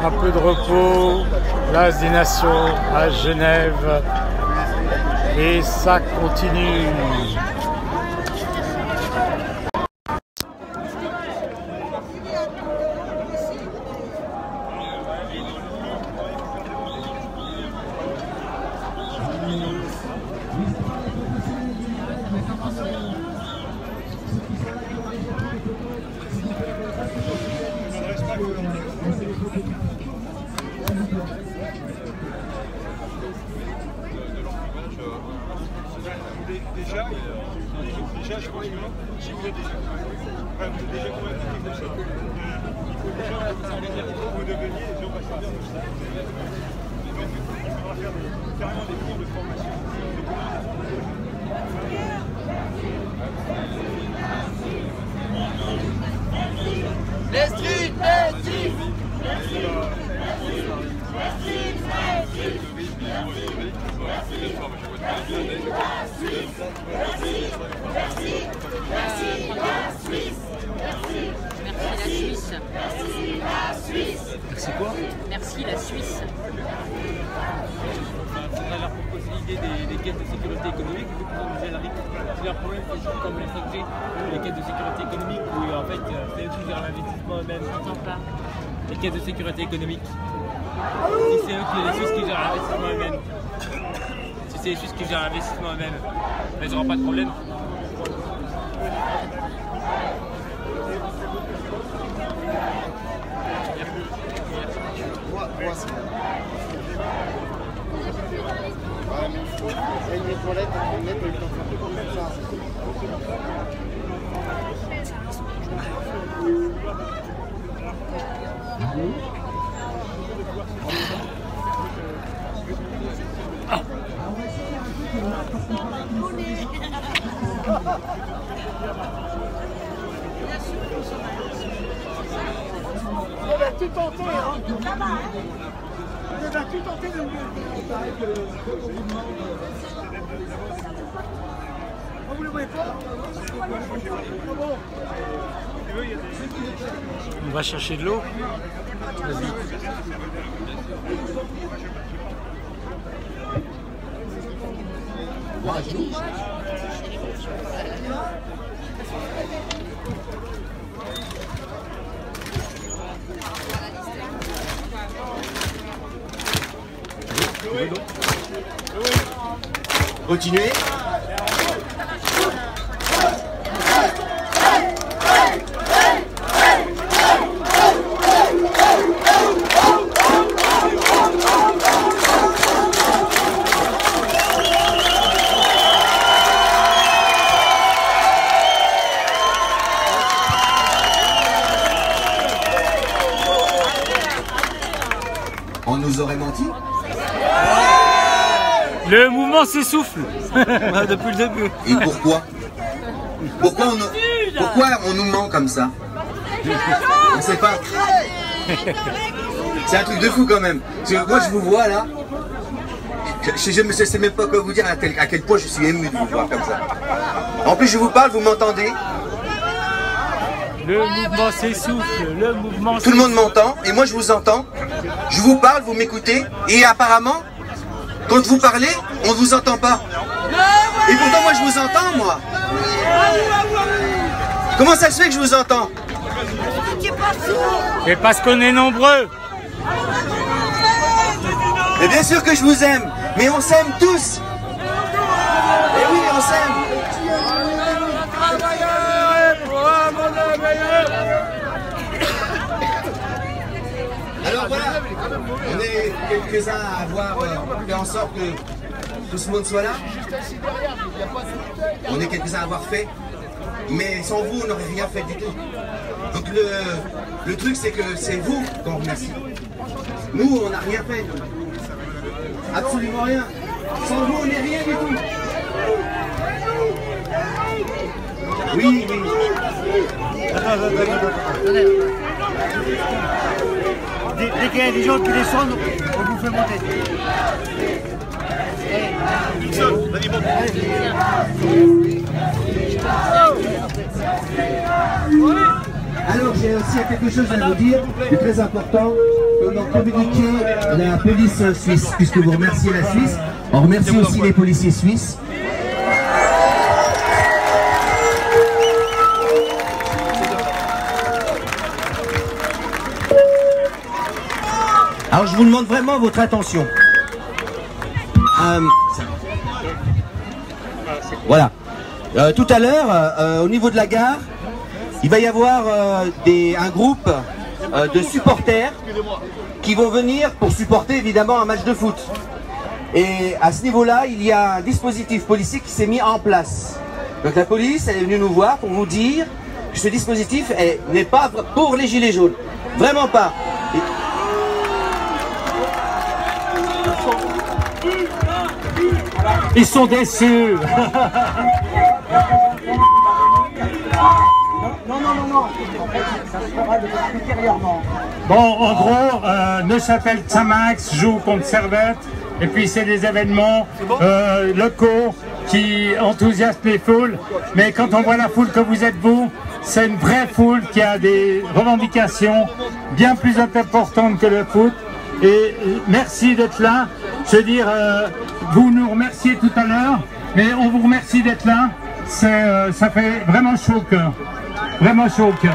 Un peu de repos, place des Nations à Genève. Et ça continue. Déjà, je crois que j'y vais déjà. Enfin, vous êtes déjà convaincu que ça. Il faut déjà s'organiser, vous deveniez, les gens vont servir de ça. Et donc, il faudra faire carrément des cours de formation. Les streets, merci. Merci quoi? Merci la Suisse. Il faudra leur proposer l'idée des caisses de sécurité économique, vu qu'ils ont déjà la RIC. C'est leur problème, c'est comme les 5G, les caisses de sécurité économique, où en fait c'est eux qui gèrent l'investissement eux-mêmes. J'entends pas. Les caisses de sécurité économique. Si c'est eux les Suisses qui gèrent l'investissement eux-mêmes. Si c'est les Suisses qui gèrent l'investissement eux-mêmes, ils n'auront pas de problème. Les toilettes, on met le temps comme ça. On va tout tenter, hein. On va tout tenter de vous le voyez pas? On va chercher de l'eau. Vas-y. Continuez. On nous aurait menti? Le mouvement s'essouffle depuis le début. Et pourquoi? Pourquoi on nous ment comme ça? On sait pas. C'est un truc de fou quand même. Parce que moi je vous vois là. Je ne sais même pas quoi vous dire à quel point je suis ému de vous voir comme ça. En plus je vous parle, vous m'entendez? Le mouvement s'essouffle, le mouvement Tout le monde m'entend et moi je vous entends. Je vous parle, vous m'écoutez et apparemment, quand vous parlez, on ne vous entend pas. Et pourtant moi je vous entends moi. Comment ça se fait que je vous entends? Et parce qu'on est nombreux. Et bien sûr que je vous aime, mais on s'aime tous. Et oui, on s'aime. Alors voilà, on est quelques-uns à avoir fait en sorte que tout ce monde soit là. On est quelques-uns à avoir fait, mais sans vous, on n'aurait rien fait du tout. Donc le truc, c'est que c'est vous qu'on remercie. Nous, on n'a rien fait. Nous. Absolument rien. Sans vous, on n'est rien du tout. Oui, oui. Dès qu'il y a des gens qui descendent, on vous fait monter. Nixon, vas-y, monte. Alors j'ai aussi quelque chose à vous dire, c'est très important, comme en communiqué la police suisse, puisque vous remerciez la Suisse, on remercie aussi les policiers suisses. Alors je vous demande vraiment votre attention. Voilà. Tout à l'heure, au niveau de la gare, il va y avoir un groupe de supporters qui vont venir pour supporter évidemment un match de foot. Et à ce niveau-là, il y a un dispositif policier qui s'est mis en place. Donc la police, elle est venue nous voir pour nous dire que ce dispositif n'est pas pour les gilets jaunes. Vraiment pas. Ils sont déçus. Non. Bon, en gros, Neuchâtel-Xamax joue contre Servette. Et puis c'est des événements locaux qui enthousiasment les foules. Mais quand on voit la foule que vous êtes vous, c'est une vraie foule qui a des revendications bien plus importantes que le foot. Et merci d'être là. Je veux dire, vous nous remerciez tout à l'heure, mais on vous remercie d'être là. Ça fait vraiment chaud au cœur. Vraiment chaud au cœur.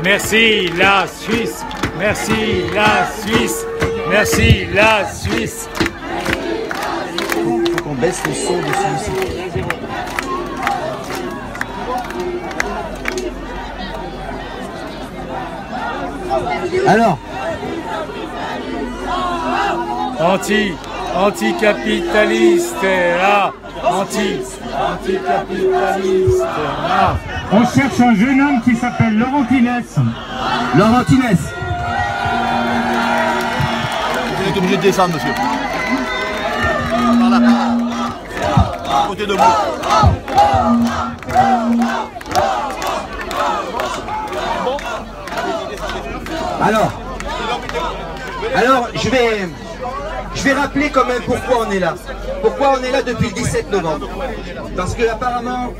Merci la Suisse. Merci la Suisse. Merci la Suisse. Faut qu'on baisse le son de celui-ci. Alors, anticapitaliste, anticapitaliste. On cherche un jeune homme qui s'appelle Laurent Tinès. Laurent Tinès. Vous êtes obligé de descendre, monsieur. Par là, à côté de vous. Alors, je vais rappeler quand même pourquoi on est là. Pourquoi on est là depuis le 17 novembre. Parce que apparemment,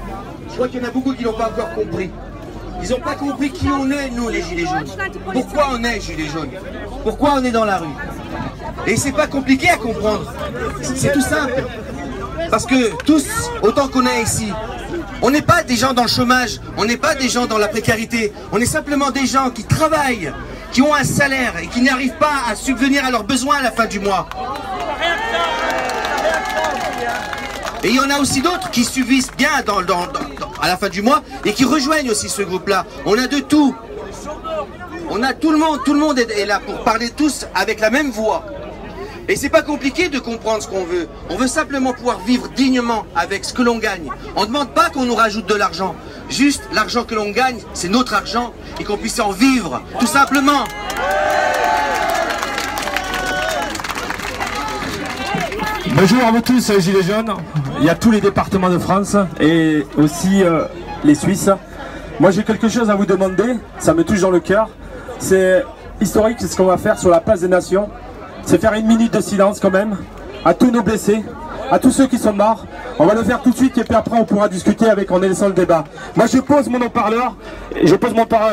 je crois qu'il y en a beaucoup qui n'ont pas encore compris. Ils n'ont pas compris qui on est, nous, les Gilets jaunes. Pourquoi on est Gilets jaunes? Pourquoi on est dans la rue? Et c'est pas compliqué à comprendre. C'est tout simple. Parce que tous, autant qu'on est ici, on n'est pas des gens dans le chômage, on n'est pas des gens dans la précarité, on est simplement des gens qui travaillent, qui ont un salaire et qui n'arrivent pas à subvenir à leurs besoins à la fin du mois. Et il y en a aussi d'autres qui subissent bien à la fin du mois et qui rejoignent aussi ce groupe-là. On a de tout. On a tout le monde est là pour parler tous avec la même voix. Et c'est pas compliqué de comprendre ce qu'on veut. On veut simplement pouvoir vivre dignement avec ce que l'on gagne. On ne demande pas qu'on nous rajoute de l'argent. Juste l'argent que l'on gagne, c'est notre argent et qu'on puisse en vivre, tout simplement. Bonjour à vous tous, Gilets jaunes. Il y a tous les départements de France et aussi les Suisses. Moi j'ai quelque chose à vous demander, ça me touche dans le cœur. C'est historique ce qu'on va faire sur la place des Nations. C'est faire une minute de silence quand même à tous nos blessés, à tous ceux qui sont morts. On va le faire tout de suite et puis après on pourra discuter en laissant le débat. Moi je pose mon haut-parleur,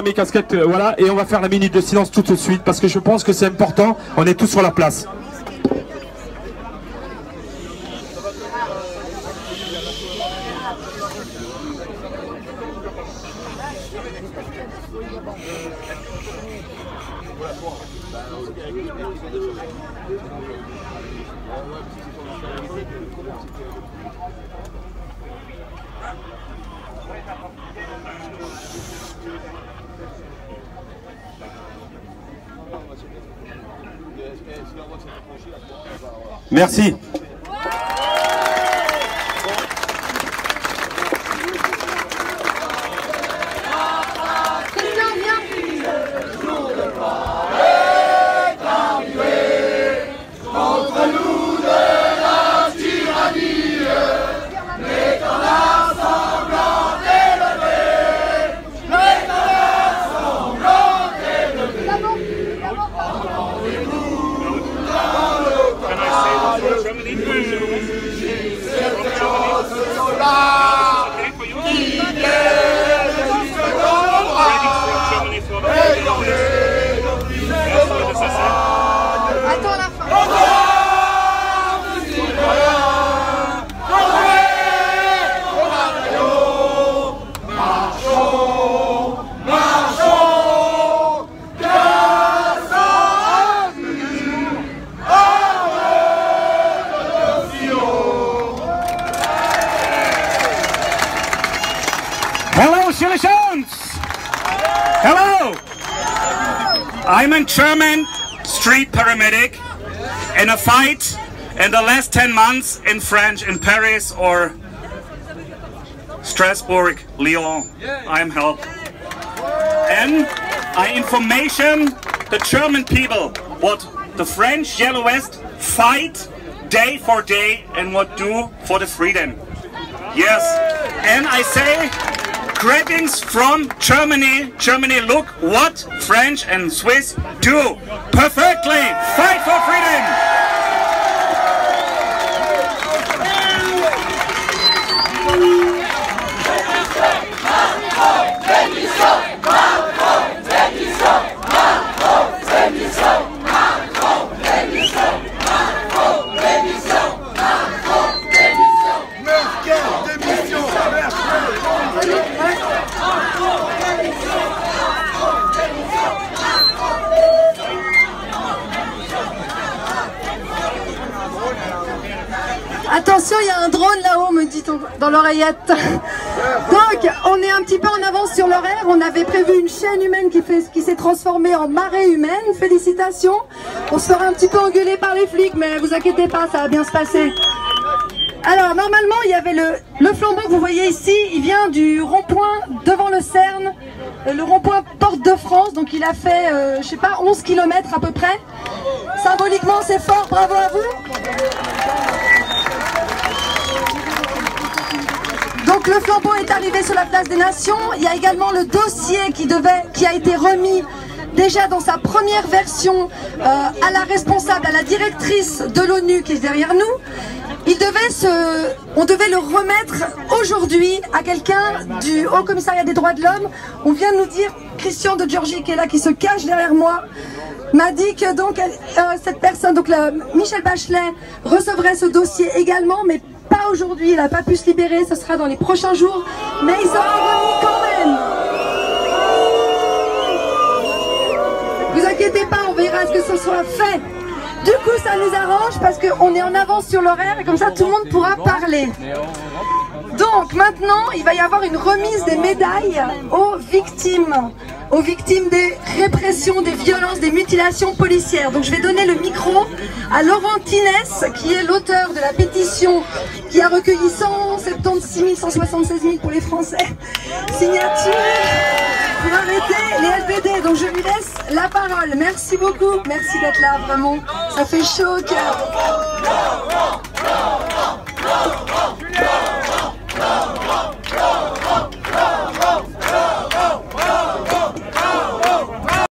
mes casquettes, voilà, et on va faire la minute de silence tout de suite parce que je pense que c'est important, on est tous sur la place. Merci. Attends la fin. Hello, citizens! Hello! I'm a German street paramedic in a fight in the last 10 months in France, in Paris or Strasbourg, Lyon. I'm help. And I information the German people what the French Yellow Vest fight day for day and what do for the freedom. Yes, and I say greetings from Germany. Germany, look what French and Swiss do. Perfectly fight for freedom. Attention, il y a un drone là-haut, me dit-on dans l'oreillette. Donc, on est un petit peu en avance sur l'horaire. On avait prévu une chaîne humaine qui s'est transformée en marée humaine. Félicitations. On se fera un petit peu engueuler par les flics, mais vous inquiétez pas, ça va bien se passer. Alors, normalement, il y avait le flambeau que vous voyez ici. Il vient du rond-point devant le CERN, le rond-point Porte de France. Donc, il a fait, je sais pas, 11 km à peu près. Symboliquement, c'est fort. Bravo à vous. Donc le flambeau est arrivé sur la place des Nations. Il y a également le dossier qui a été remis déjà dans sa première version à la responsable, à la directrice de l'ONU qui est derrière nous. On devait le remettre aujourd'hui à quelqu'un du Haut Commissariat des droits de l'homme. On vient de nous dire, Christian de Giorgi qui est là, qui se cache derrière moi, m'a dit que donc cette personne, donc Michelle Bachelet, recevrait ce dossier également, mais pas aujourd'hui, il n'a pas pu se libérer, ce sera dans les prochains jours, mais il sera remis quand même. Vous inquiétez pas, on verra ce que ce soit fait. Du coup, ça nous arrange parce qu'on est en avance sur l'horaire et comme ça, tout le monde pourra parler. Donc maintenant, il va y avoir une remise des médailles aux victimes des répressions, des violences, des mutilations policières. Donc je vais donner le micro à Laurent Tinès, qui est l'auteur de la pétition qui a recueilli 176 176 000 pour les Français signatures pour arrêter les LBD. Donc je lui laisse la parole. Merci beaucoup, merci d'être là, vraiment. Ça fait chaud au cœur.